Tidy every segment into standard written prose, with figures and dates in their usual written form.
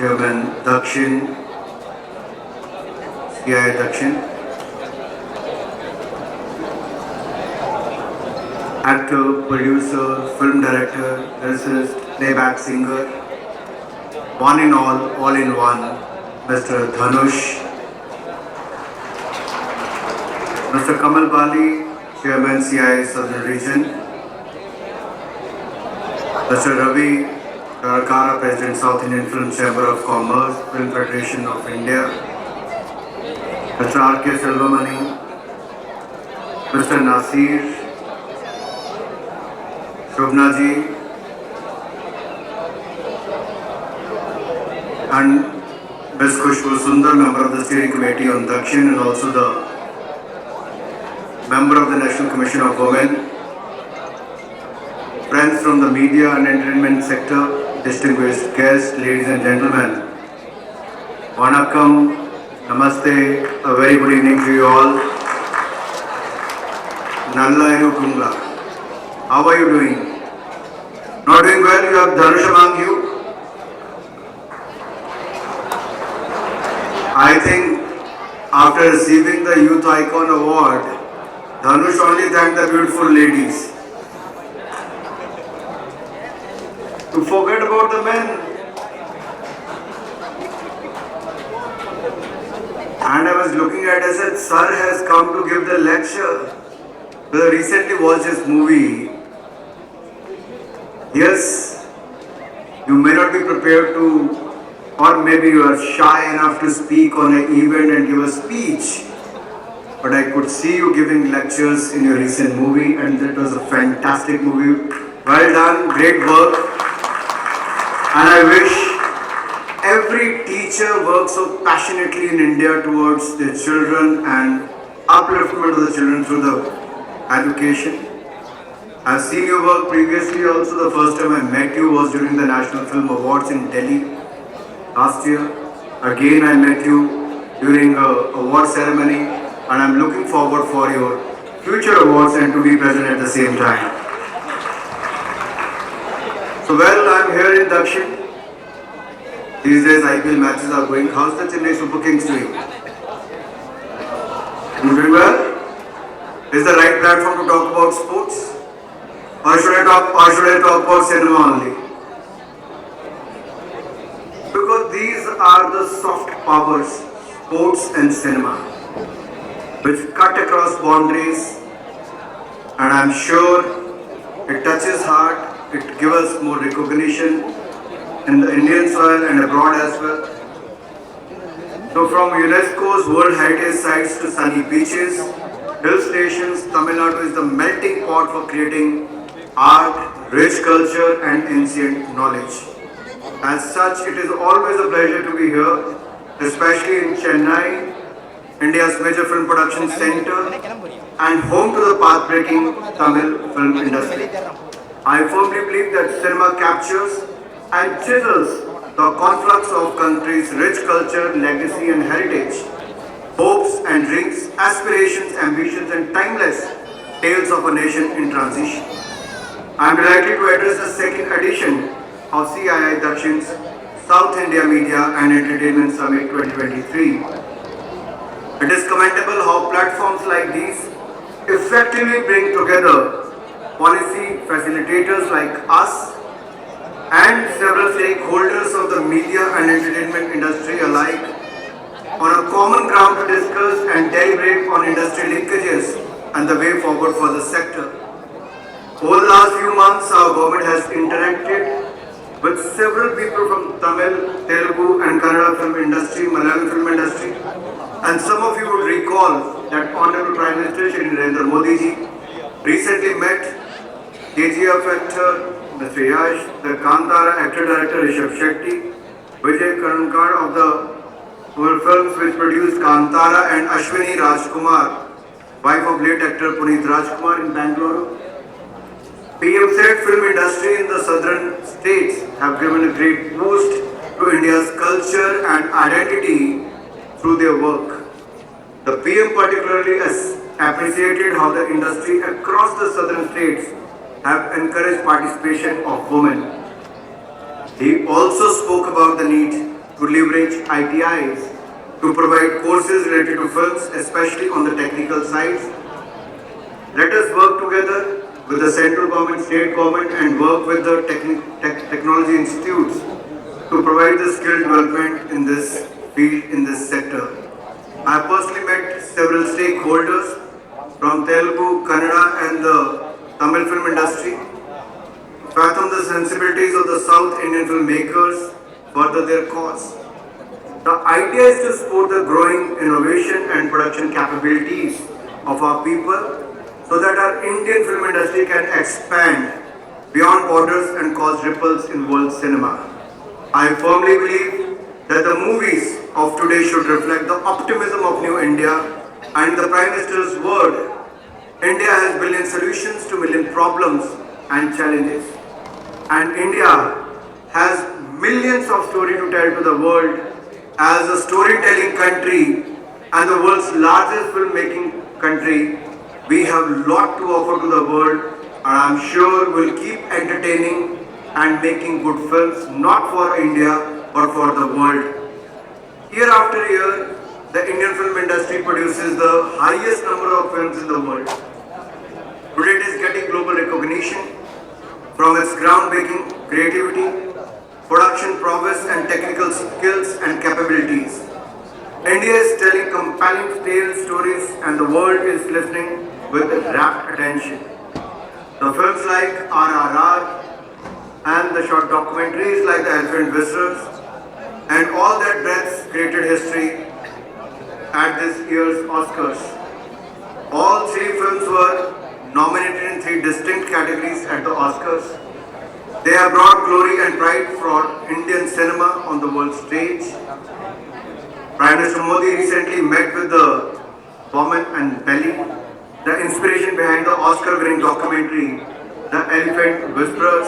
Chairman Dakshin, CII-Dakshin, actor, producer, film director, lyricist, playback singer, one in all in one, Mr. Dhanush, Mr. Kamal Bali, Chairman CII Southern Region, Mr. Ravi Karakara, President South Indian Film Chamber of Commerce, Film Federation of India, Mr. R.K. Selvamani, Mr. Nasir, Shobna ji, and Ms. Khushbu Sundar, member of the steering committee on Dakshin and also the member of the National Commission of Women, friends from the media and entertainment sector, distinguished guests, ladies and gentlemen, Vanakkam, Namaste, a very good evening to you all. Nalla Enu Kungla. How are you doing? Not doing well? You have Dhanush among you? I think after receiving the Youth Icon Award, Dhanush only thanked the beautiful ladies. To forget about the men. And I was looking at it, I said, Sir has come to give the lecture. I recently watched this movie. Yes, you may not be prepared to, or maybe you are shy enough to speak on an event and give a speech. But I could see you giving lectures in your recent movie, and that was a fantastic movie. Well done, great work. And I wish every teacher works so passionately in India towards their children and upliftment of the children through the education. I've seen your work previously also. The first time I met you was during the National Film Awards in Delhi last year. Again I met you during an award ceremony, and I'm looking forward for your future awards and to be present at the same time. So well, I'm here in Dakshin. These days IPL matches are going. How's the Chennai Super Kings doing? Doing well? Is the right platform to talk about sports? Or should I talk about cinema only? Because these are the soft powers, sports and cinema, which cut across boundaries, and I'm sure it touches heart, it gives us more recognition in the Indian soil and abroad as well. So from UNESCO's World Heritage Sites to sunny beaches, hill stations, Tamil Nadu is the melting pot for creating art, rich culture and ancient knowledge. As such, it is always a pleasure to be here, especially in Chennai, India's major film production center and home to the path-breaking Tamil film industry. I firmly believe that cinema captures and chisels the conflux of country's rich culture, legacy and heritage, hopes and dreams, aspirations, ambitions and timeless tales of a nation in transition. I am delighted to address the second edition of CII-Dakshin's South India Media and Entertainment Summit 2023. It is commendable how platforms like these effectively bring together policy facilitators like us and several stakeholders of the media and entertainment industry alike on a common ground to discuss and deliberate on industry linkages and the way forward for the sector. Over the last few months, our government has interacted with several people from Tamil, Telugu and Kannada film industry, Malayalam film industry, and some of you would recall that Honorable Prime Minister Shri Narendra Modi ji recently met KGF actor Mr. Yash, the Kantara actor-director Rishabh Shetty, Vijay Karunkar of the world films which produced Kantara, and Ashwini Rajkumar, wife of late actor Puneet Rajkumar in Bangalore. PM said film industry in the southern states have given a great boost to India's culture and identity through their work. The PM particularly appreciated how the industry across the southern states have encouraged participation of women. He also spoke about the need to leverage ITIs to provide courses related to films, especially on the technical sides. Let us work together with the central government, state government, and work with the technology institutes to provide the skill development in this field, in this sector. I personally met several stakeholders from Telugu, Kannada, and the Tamil film industry to fathom the sensibilities of the South Indian filmmakers, further their cause. The idea is to support the growing innovation and production capabilities of our people so that our Indian film industry can expand beyond borders and cause ripples in world cinema. I firmly believe that the movies of today should reflect the optimism of New India and the Prime Minister's word. India has billion solutions to million problems and challenges. And India has millions of stories to tell to the world as a storytelling country and the world's largest filmmaking country. We have a lot to offer to the world, and I'm sure we'll keep entertaining and making good films, not for India, but for the world. Year after year, the Indian film industry produces the highest number of films in the world. Today it is getting global recognition from its groundbreaking creativity, production prowess and technical skills and capabilities. India is telling compelling tales, stories, and the world is listening with rapt attention. The films like RRR and the short documentaries like The Elephant Whisperers and All That Breath created history at this year's Oscars. All three films were nominated in three distinct categories at the Oscars. They have brought glory and pride for Indian cinema on the world stage. Prime Minister Modi recently met with the woman and belly, the inspiration behind the Oscar-winning documentary, The Elephant Whisperers,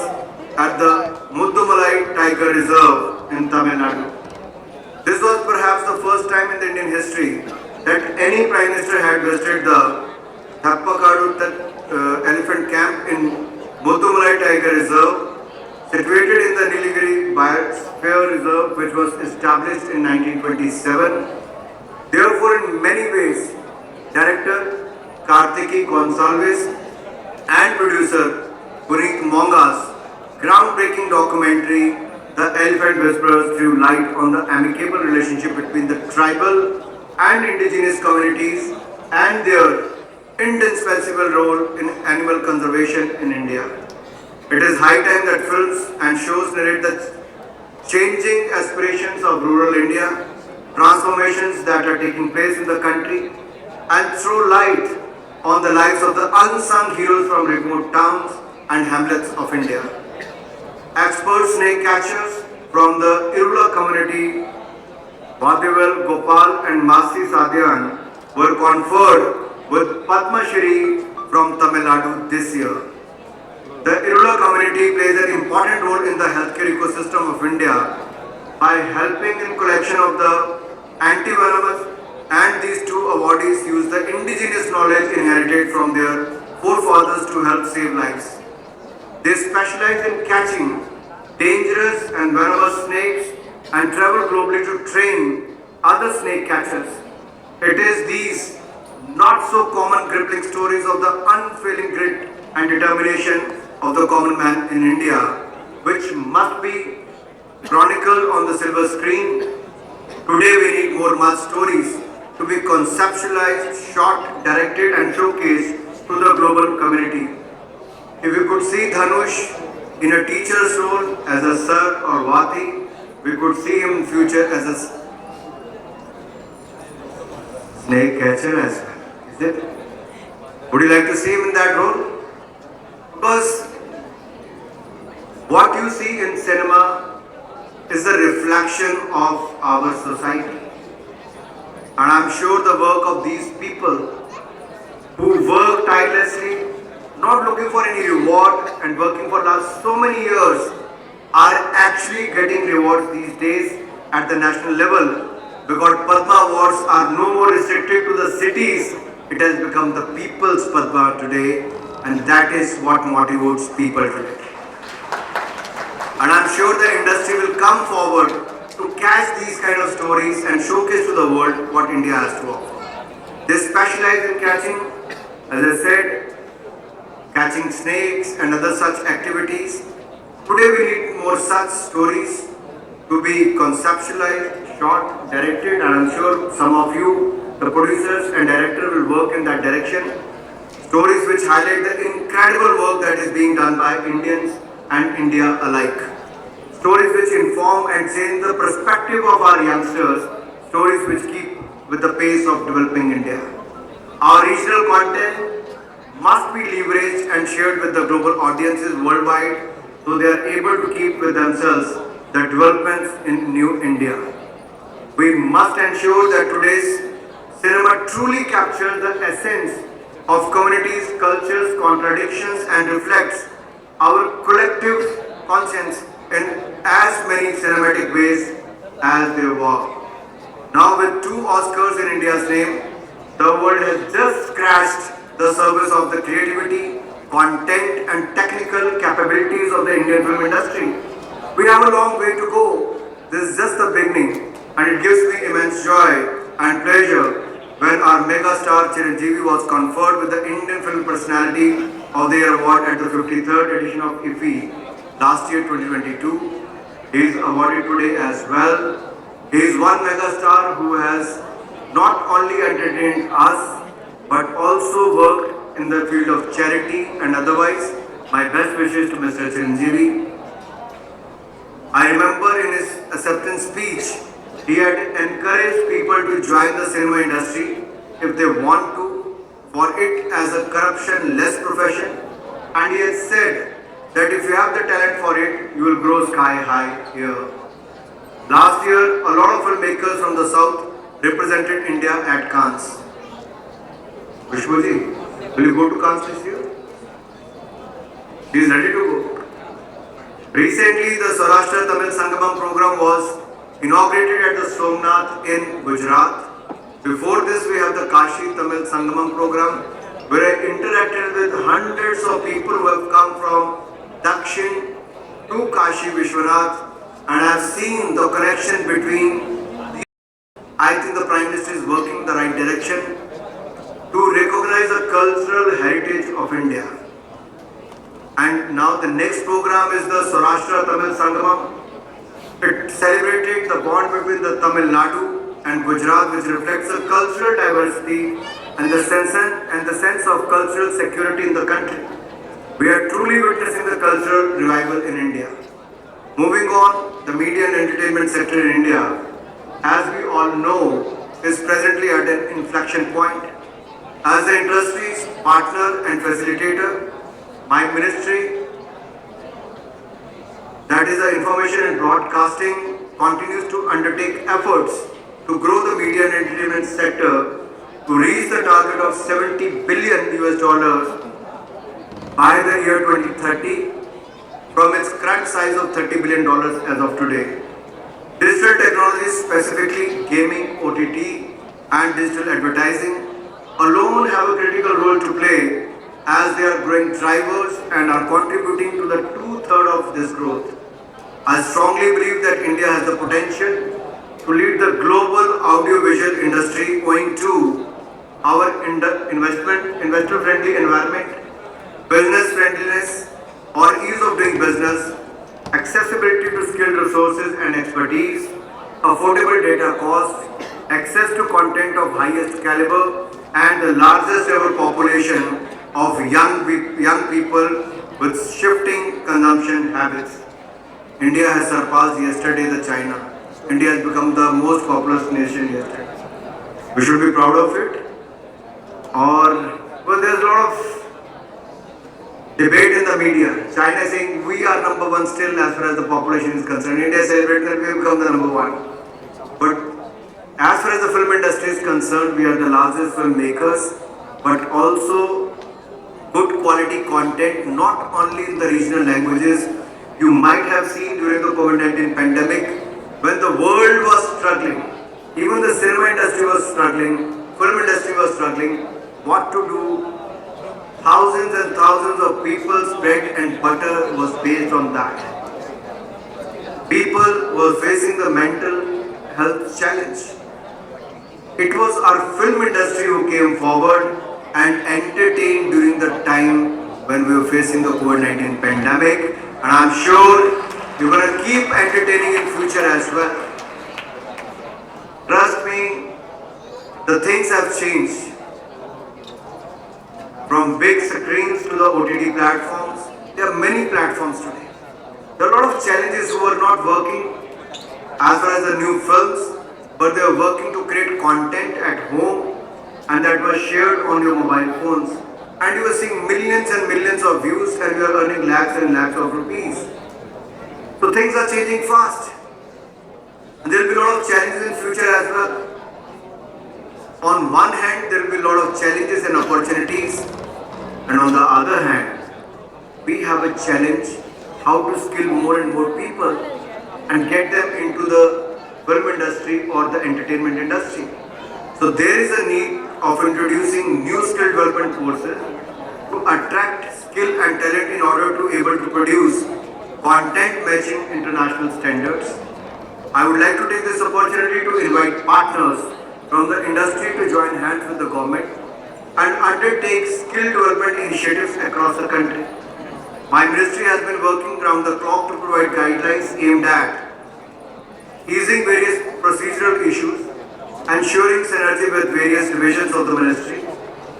at the Muddumalai Tiger Reserve in Tamil Nadu. This was perhaps the first time in the Indian history that any Prime Minister had visited the Thappakadu elephant camp in Muddumalai Tiger Reserve, situated in the Nilgiri Biosphere Reserve, which was established in 1927. Therefore, in many ways, director Kartiki Gonsalves and producer Puneet Monga's groundbreaking documentary, The Elephant Whisperers, threw light on the amicable relationship between the tribal and indigenous communities and their indispensable role in animal conservation in India. It is high time that films and shows narrate the changing aspirations of rural India, transformations that are taking place in the country, and throw light on the lives of the unsung heroes from remote towns and hamlets of India. Expert snake catchers from the Irula community, Vande, Gopal and Masi Sadhyan, were conferred with Padma Shri from Tamil Nadu this year. The Irula community plays an important role in the healthcare ecosystem of India by helping in collection of the antivenomous, and these two awardees use the indigenous knowledge inherited from their forefathers to help save lives. They specialize in catching dangerous and venomous snakes and travel globally to train other snake catchers. It is these not so common crippling stories of the unfailing grit and determination of the common man in India, which must be chronicled on the silver screen. Today we need more mass stories to be conceptualized, shot, directed and showcased to the global community. If we could see Dhanush in a teacher's role as a sir or Vati, we could see him in future as a snake catcher as well. Is it? Would you like to see him in that role? Because what you see in cinema is a reflection of our society. And I'm sure the work of these people who work tirelessly, not looking for any reward and working for last so many years, are actually getting rewards these days at the national level, because Padma Awards are no more restricted to the cities. It has become the people's Padma today, and that is what motivates people today. And I'm sure the industry will come forward to catch these kind of stories and showcase to the world what India has to offer. They specialize in catching, as I said, catching snakes and other such activities. Today we need more such stories to be conceptualized, shot, directed, and I'm sure some of you, the producers and director, will work in that direction. Stories which highlight the incredible work that is being done by Indians and India alike. Stories which inform and change the perspective of our youngsters. Stories which keep with the pace of developing India. Our regional content must be leveraged and shared with the global audiences worldwide so they are able to keep with themselves the developments in New India. We must ensure that today's cinema truly captures the essence of communities, cultures, contradictions and reflects our collective conscience in as many cinematic ways as they walk. Now with 2 Oscars in India's name, the world has just scratched the surface of the creativity, content and technical capabilities of the Indian film industry. We have a long way to go. This is just the beginning and it gives me immense joy and pleasure when our megastar Chiranjeevi was conferred with the Indian Film Personality of the Year Award at the 53rd edition of IFFI last year 2022. He is awarded today as well. He is one megastar who has not only entertained us but also worked in the field of charity and otherwise. My best wishes to Mr. Chiranjeevi. I remember in his acceptance speech, he had encouraged people to join the cinema industry if they want to, for it as a corruption-less profession. And he had said that if you have the talent for it, you will grow sky high here. Last year, a lot of filmmakers from the South represented India at Cannes. Vishwaji, will you go to Cannes this year? He is ready to go. Recently, the Saurashtra Tamil Sangamam program was inaugurated at the Somnath in Gujarat. Before this, we have the Kashi Tamil Sangamam program, where I interacted with hundreds of people who have come from Dakshin to Kashi Vishwanath, and I have seen the connection between these. I think the Prime Minister is working in the right direction to recognize the cultural heritage of India. And now the next program is the Saurashtra Tamil Sangamam. It celebrated the bond between the Tamil Nadu and Gujarat, which reflects the cultural diversity and the sense of cultural security in the country. We are truly witnessing the cultural revival in India. Moving on, the media and entertainment sector in India, as we all know, is presently at an inflection point. As the industry's partner and facilitator, my ministry, that is the information and broadcasting, continues to undertake efforts to grow the media and entertainment sector to reach the target of $70 billion by the year 2030 from its current size of $30 billion as of today. Digital technologies, specifically gaming, OTT and digital advertising alone have a critical role to play as they are growing drivers and are contributing to the 2/3 of this growth. I strongly believe that India has the potential to lead the global audiovisual industry owing to our investor-friendly environment, business friendliness or ease of doing business, accessibility to skilled resources and expertise, affordable data costs, access to content of highest caliber, and the largest ever population of young people with shifting consumption habits. India has surpassed yesterday the China. India has become the most populous nation yesterday. We should be proud of it. Well, there's a lot of debate in the media. China is saying we are number one still as far as the population is concerned. India celebrates that we have become the number one. But as far as the film industry is concerned, we are the largest filmmakers, but also good quality content, not only in the regional languages. You might have seen during the COVID-19 pandemic, when the world was struggling, even the cinema industry was struggling, film industry was struggling, what to do? Thousands and thousands of people's bread and butter was based on that. people were facing the mental health challenge. It was our film industry who came forward and entertained during the time when we were facing the COVID-19 pandemic, and I'm sure you're going to keep entertaining in future as well. Trust me, the things have changed. From big screens to the OTT platforms, there are many platforms today. There are a lot of challenges who are not working as far as the new films, but they are working to create content at home and that was shared on your mobile phones. And you are seeing millions and millions of views and you are earning lakhs and lakhs of rupees. So things are changing fast. And there will be a lot of challenges in future as well. On one hand, there will be a lot of challenges and opportunities. And on the other hand, we have a challenge how to skill more and more people and get them into the film industry or the entertainment industry. So there is a need of introducing new skill development courses to attract skill and talent in order to able to produce content matching international standards. I would like to take this opportunity to invite partners from the industry to join hands with the government and undertake skill development initiatives across the country. My ministry has been working round the clock to provide guidelines aimed at easing various procedural issues, ensuring synergy with various divisions of the ministry,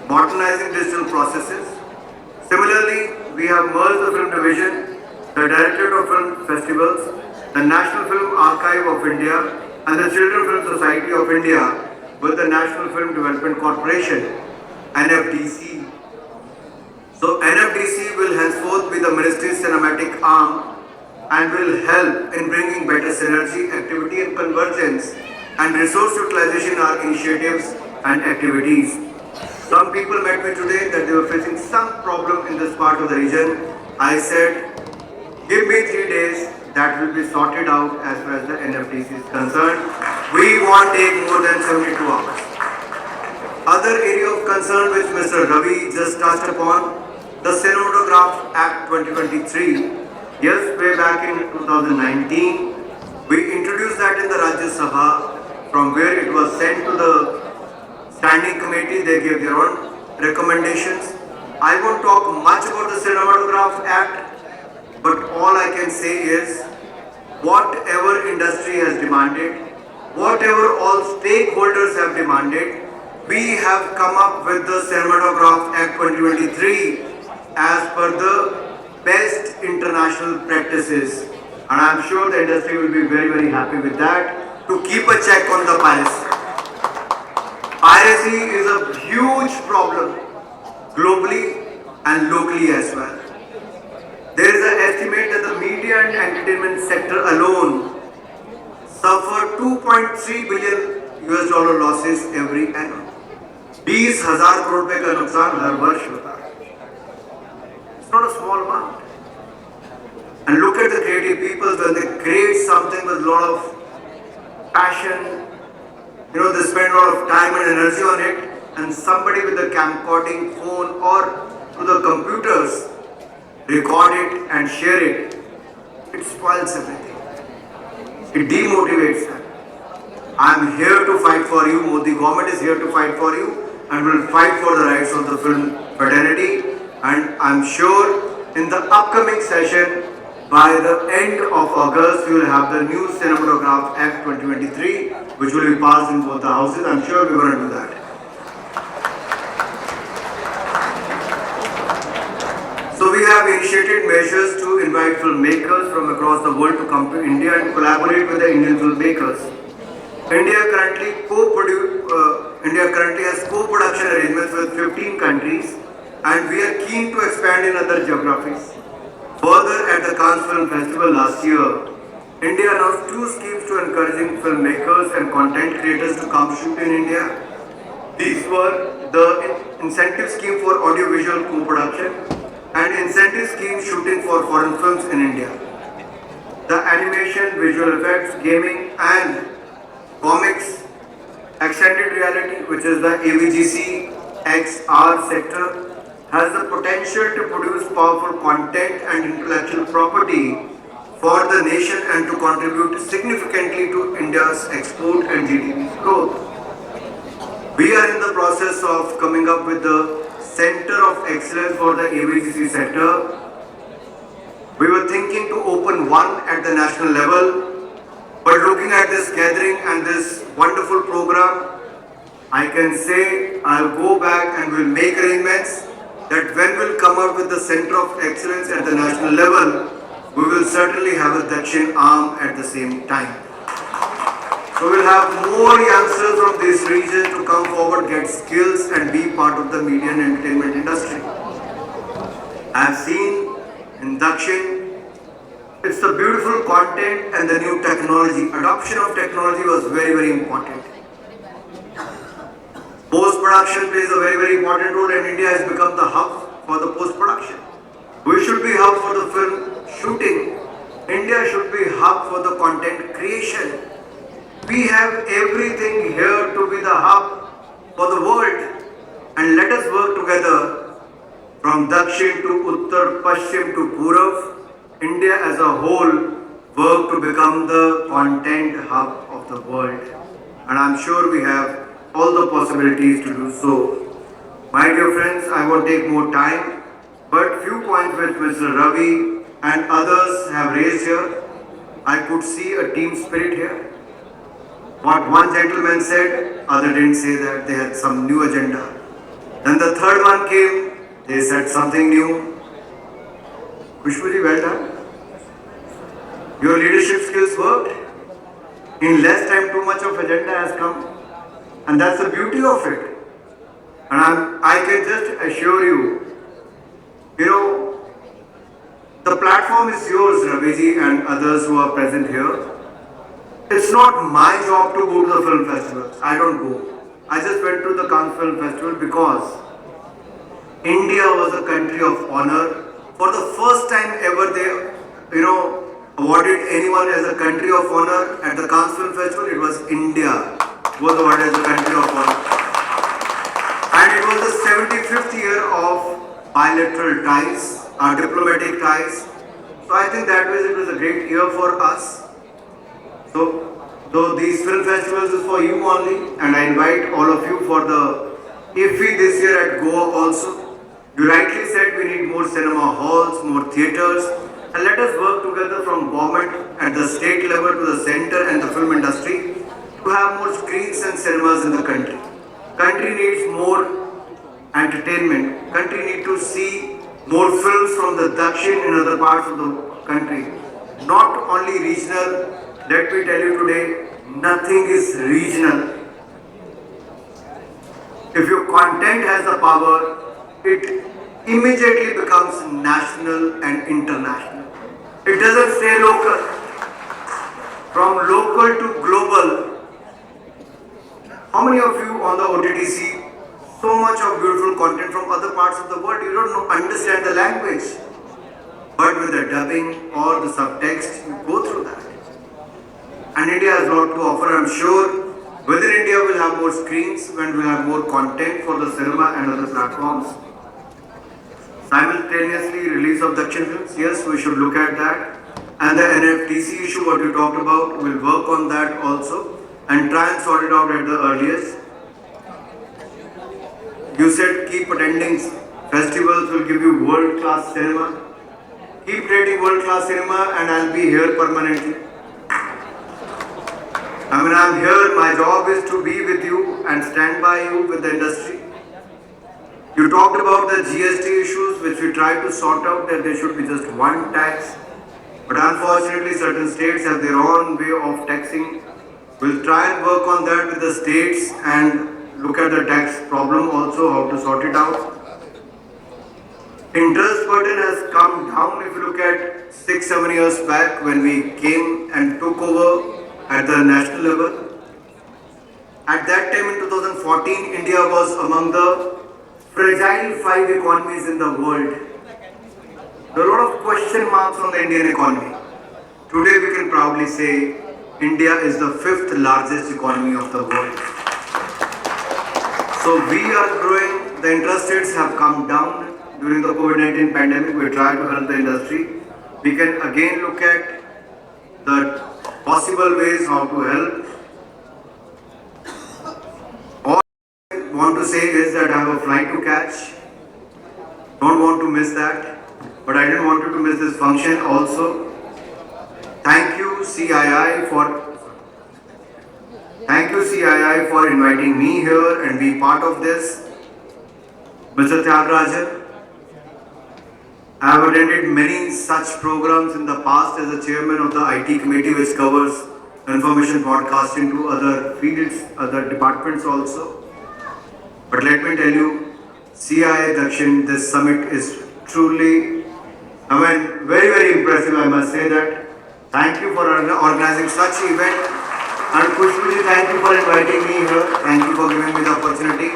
modernizing digital processes. Similarly, we have merged the film division, the Directorate of Film Festivals, the National Film Archive of India, and the Children Film Society of India with the National Film Development Corporation, NFDC. So NFDC will henceforth be the ministry's cinematic arm and will help in bringing better synergy, activity and convergence and resource utilization are initiatives and activities. Some people met me today that they were facing some problem in this part of the region. I said, give me 3 days, that will be sorted out as far as the NFDC is concerned. We won't take more than 72 hours. Other area of concern which Mr. Ravi just touched upon, the Cinematograph Act 2023. Yes, way back in 2019, we introduced that in the Rajya Sabha, from where it was sent to the standing committee. They gave their own recommendations. I won't talk much about the Cinematograph Act, but all I can say is whatever industry has demanded, whatever all stakeholders have demanded, we have come up with the Cinematograph Act 2023 as per the best international practices. And I'm sure the industry will be very, very happy with that to keep a check on the piracy. Piracy is a huge problem globally and locally as well. There is an estimate that the media and entertainment sector alone suffer 2.3 billion US dollar losses every annum. 20,000 crore रुपए का नुकसान हर वर्ष होता है. It's not a small amount. And look at the creative people when they create something with a lot of passion. They spend a lot of time and energy on it, and somebody with a camcording phone or to the computers record it and share it. It spoils everything. It demotivates them. I am here to fight for you. Modi government is here to fight for you and will fight for the rights of the film fraternity. And I am sure in the upcoming session, by the end of August, we will have the new Cinematograph Act 2023, which will be passed in both the houses. I am sure we are going to do that. So we have initiated measures to invite filmmakers from across the world to come to India and collaborate with the Indian filmmakers. India currently has co-production arrangements with 15 countries, and we are keen to expand in other geographies. Further, at the Cannes Film Festival last year, India announced 2 schemes to encouraging filmmakers and content creators to come shoot in India. These were the incentive scheme for audiovisual co-production and incentive scheme shooting for foreign films in India. The animation, visual effects, gaming and comics, extended reality, which is the AVGC XR sector, has the potential to produce powerful content and intellectual property for the nation and to contribute significantly to India's export and GDP growth. We are in the process of coming up with the Center of Excellence for the ABCC sector. We were thinking to open one at the national level, but looking at this gathering and this wonderful program, I can say I'll go back and we'll make arrangements that when we'll come up with the Center of Excellence at the national level, we will certainly have a Dakshin arm at the same time. So we'll have more youngsters from this region to come forward, get skills and be part of the media and entertainment industry. I've seen in Dakshin, it's the beautiful content and the new technology. Adoption of technology was very, very important. Post-production plays a very, very important role, and India has become the hub for the post-production. We should be hub for the film shooting. India should be hub for the content creation. We have everything here to be the hub for the world, and let us work together from Dakshin to Uttar, Paschim to Purav. India as a whole work to become the content hub of the world, and I'm sure we have all the possibilities to do so. My dear friends, I won't take more time, but few points which Mr. Ravi and others have raised here, I could see a team spirit here. What one gentleman said, other didn't say that, they had some new agenda. Then the third one came, they said something new. Kushbuji, well done. Your leadership skills worked. In less time, too much of agenda has come. And that's the beauty of it. And I can just assure you, the platform is yours, Raviji and others who are present here. It's not my job to go to the film festivals. I don't go. I just went to the Cannes Film Festival because India was a country of honor. For the first time ever, they, awarded anyone as a country of honor at the Cannes Film Festival. It was India was awarded as a country of honor. And it was the 75th year of bilateral ties, diplomatic ties. So I think that way it was a great year for us. So these film festivals is for you only, and I invite all of you for the IFFI this year at Goa also. You rightly said we need more cinema halls, more theatres, and let us work together from government at the state level to the center and the film industry to have more screens and cinemas in the country. Country needs more entertainment. Country needs to see more films from the Dakshin in other parts of the country. Not only regional. Let me tell you today, nothing is regional. If your content has the power, it immediately becomes national and international. It doesn't stay local. From local to global. How many of you on the OTT see so much of beautiful content from other parts of the world? You don't understand the language. But with the dubbing or the subtext, you go through that. And India has a lot to offer. I'm sure within India we'll have more screens when we'll have more content for the cinema and other platforms. Simultaneously release of Dakshin films, yes, we should look at that. And the NFTC issue, what you talked about, we'll work on that also and try and sort it out at the earliest. You said keep attending festivals will give you world-class cinema. Keep creating world-class cinema and I'll be here permanently. I'm here, my job is to be with you and stand by you with the industry. You talked about the GST issues which we tried to sort out, that there should be just one tax. But unfortunately certain states have their own way of taxing. We'll try and work on that with the states and look at the tax problem also, how to sort it out. Interest burden has come down if you look at 6-7 years back when we came and took over at the national level. At that time in 2014, India was among the fragile 5 economies in the world. There are a lot of question marks on the Indian economy. Today we can proudly say India is the 5th largest economy of the world. So we are growing, the interest rates have come down during the COVID-19 pandemic. We try to help the industry. We can again look at the possible ways how to help. All I want to say is that I have a flight to catch. Don't want to miss that. But I didn't want you to miss this function also. Thank you CII for inviting me here and be part of this. Mr. Tyagarajan, I have attended many such programs in the past as the chairman of the IT committee, which covers information broadcasting to other fields, other departments also. But let me tell you, CII-Dakshin, this summit is truly, very, very impressive, I must say that. Thank you for organizing such event. And Pushpuji, thank you for inviting me here. Thank you for giving me the opportunity.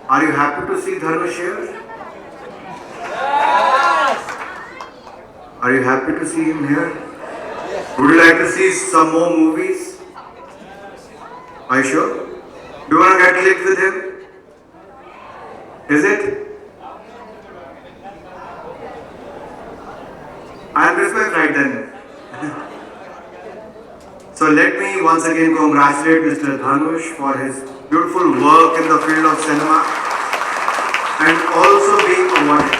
Are you happy to see Dhanush here? Yes! Are you happy to see him here? Would you like to see some more movies? Are you sure? Do you want to get linked with him? Is it? I am my flight then. So let me once again congratulate Mr. Dhanush for his beautiful work in the field of cinema and also being awarded.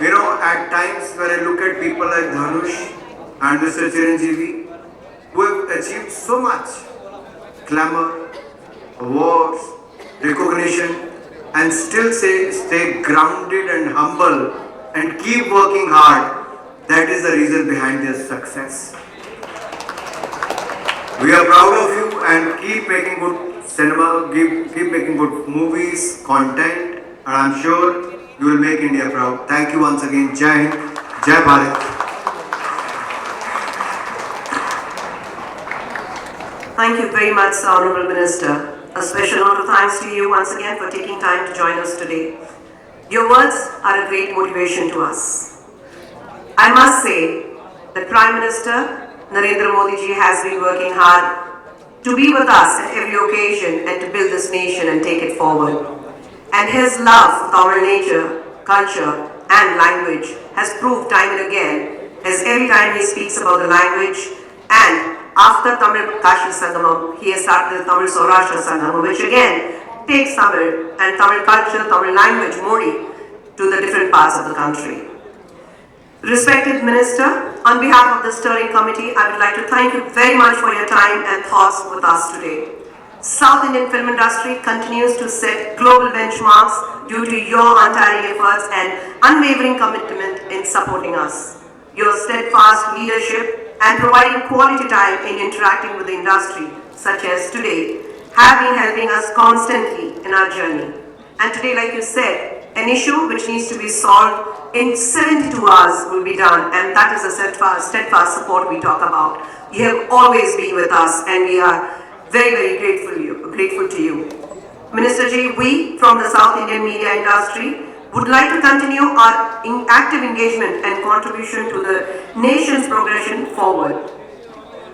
You know, at times when I look at people like Dhanush and Mr. Chiranjeevi, who have achieved so much glamour, awards, recognition, and still stay grounded and humble and keep working hard, that is the reason behind their success. We are proud of you and keep making good cinema, keep making good movies, content, and I am sure you will make India proud. Thank you once again. Jai Hind, Jai Bharat. Thank you very much, Honourable Minister. A special note of thanks to you once again for taking time to join us today. Your words are a great motivation to us. I must say that Prime Minister Narendra Modi ji has been working hard to be with us at every occasion and to build this nation and take it forward. And his love for our nature, culture and language has proved time and again, as every time he speaks about the language, and after Tamil Kashi Sangamam, he has started the Tamil Saurashtra Sangamam, which again takes Tamil and Tamil culture, Tamil language, Modi, to the different parts of the country. Respected Minister, on behalf of the Steering Committee, I would like to thank you very much for your time and thoughts with us today. South Indian film industry continues to set global benchmarks due to your untiring efforts and unwavering commitment in supporting us. Your steadfast leadership and providing quality time in interacting with the industry, such as today, have been helping us constantly in our journey. And today, like you said, an issue which needs to be solved in 72 hours will be done, and that is the steadfast support we talk about. You have always been with us and we are very, very grateful to you. Minister Ji, we from the South Indian media industry would like to continue our active engagement and contribution to the nation's progression forward.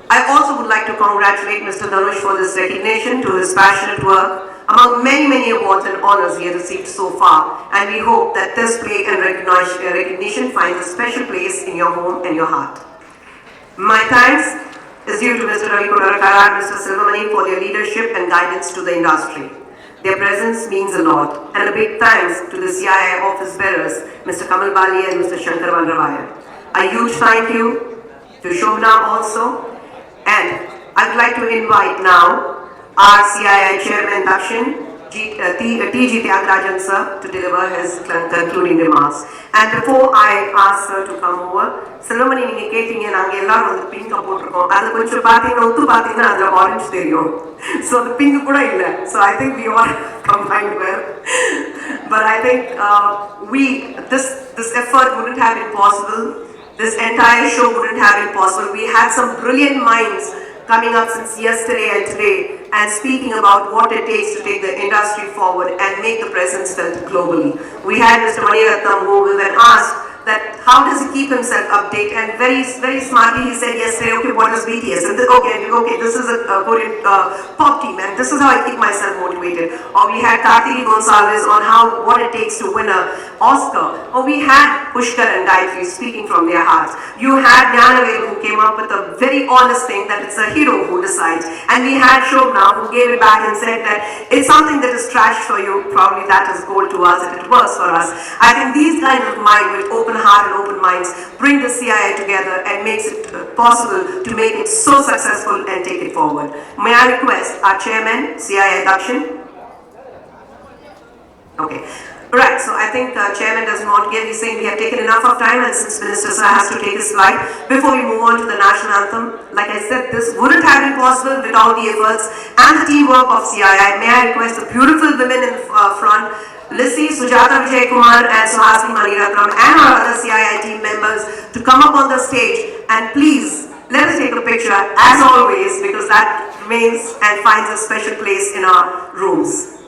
I also would like to congratulate Mr. Dhanush for this recognition to his passionate work among many awards and honors he has received so far, and we hope that this play and recognition finds a special place in your home and your heart. My thanks is due to Mr. Ravi Kodarakara and Mr. Silvamani for their leadership and guidance to the industry. Their presence means a lot, and a big thanks to the CII office bearers, Mr. Kamal Bali and Mr. Shankar Vandravaya. A huge thank you to Shobna also, and I would like to invite now our CII Chairman Dakshin, T.G. Tyagarajan sir, to deliver his concluding remarks. And before I ask sir to come over, Silvamani நீங்க கேட்டீங்க நாங்க எல்லாரும் வந்து pink போட்டுருக்கோம். அது கொஞ்சம் பாத்தீங்கன்னா ஒத்து பாத்தீங்கன்னா அதுல ஆரஞ்சு தெரியும். So the pink கூட இல்ல. So I think we all combined well. But I think this effort wouldn't have been possible. This entire show wouldn't have been possible. We had some brilliant minds coming up since yesterday and today and speaking about what it takes to take the industry forward and make the presence felt globally. We had Mr. Maniratnam who, when asked that how does he keep himself updated, and very smartly he said yesterday, okay, what is BTS? And okay, this is a Korean pop team, and this is how I keep myself motivated. Or we had Kartiki Gonsalves on what it takes to win an Oscar. Or we had Pushkar and Gayatri speaking from their hearts. You had Jnanavel, who came up with a very honest thing that it's a hero who decides. And we had Shobna, who gave it back and said that it's something that is trash for you, probably that is gold to us, and it works for us. I think these kinds of mind with open heart and open minds bring the CII together and makes it possible to make it so successful and take it forward. May I request our chairman, CII-Dakshin? Okay. Right, so I think chairman doesn't want to give. He's saying we have taken enough of time, and since Minister Sir has to take his flight, before we move on to the national anthem, like I said, this wouldn't have been possible without the efforts and the teamwork of CII. May I request the beautiful women in front, Lissy, Sujata Vijay Kumar and Suhasini Maniratnam and our other CII team members to come up on the stage, and please let us take a picture as always, because that remains and finds a special place in our rooms.